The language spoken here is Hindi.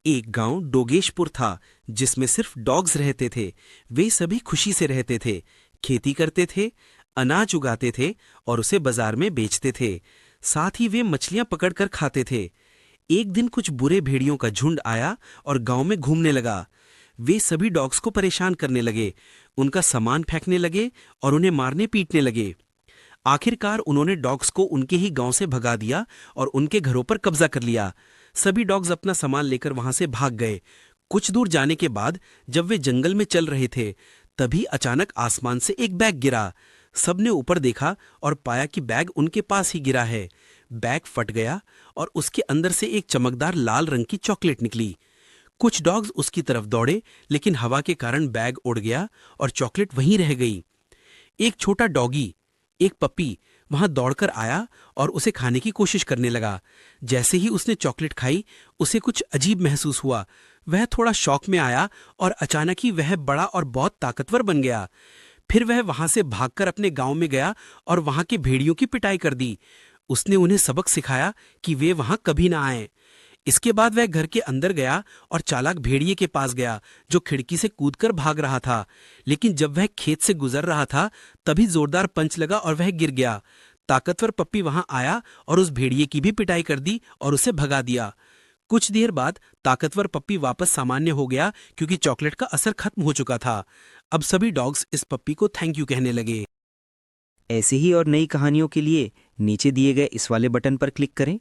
एक गांव डोगेशपुर था जिसमें सिर्फ डॉग्स रहते थे। वे सभी खुशी से रहते थे, खेती करते थे, अनाज उगाते थे और उसे बाजार में बेचते थे। साथ ही वे मछलियां पकड़कर खाते थे। एक दिन कुछ बुरे भेड़ियों का झुंड आया और गांव में घूमने लगा। वे सभी डॉग्स को परेशान करने लगे, उनका सामान फेंकने लगे और उन्हें मारने पीटने लगे। आखिरकार उन्होंने डॉग्स को उनके ही गांव से भगा दिया और उनके घरों पर कब्जा कर लिया। सभी डॉग्स अपना सामान लेकर वहां से भाग गए। कुछ दूर जाने के बाद जब वे जंगल में चल रहे थे, तभी अचानक आसमान से एक बैग गिरा। सबने ऊपर देखा और पाया कि बैग उनके पास ही गिरा है। बैग फट गया और उसके अंदर से एक चमकदार लाल रंग की चॉकलेट निकली। कुछ डॉग्स उसकी तरफ दौड़े, लेकिन हवा के कारण बैग उड़ गया और चॉकलेट वहीं रह गई। एक छोटा डॉगी, एक पपी, वहां दौड़कर आया और उसे खाने की कोशिश करने लगा। जैसे ही उसने चॉकलेट खाई, उसे कुछ अजीब महसूस हुआ। वह थोड़ा शौक में आया और अचानक ही वह बड़ा और बहुत ताकतवर बन गया। फिर वह वहां से भागकर अपने गांव में गया और वहां के भेड़ियों की पिटाई कर दी। उसने उन्हें सबक सिखाया कि वे वहां कभी ना आएं। इसके बाद वह घर के अंदर गया और चालाक भेड़िए के पास गया, जो खिड़की से कूदकर भाग रहा था। लेकिन जब वह खेत से गुजर रहा था, तभी जोरदार पंच लगा और वह गिर गया। ताकतवर पप्पी वहां आया और उस भेड़िए की भी पिटाई कर दी और उसे भगा दिया। कुछ देर बाद ताकतवर पप्पी वापस सामान्य हो गया, क्योंकि चॉकलेट का असर खत्म हो चुका था। अब सभी डॉग्स इस पप्पी को थैंक यू कहने लगे। ऐसी ही और नई कहानियों के लिए नीचे दिए गए इस वाले बटन पर क्लिक करें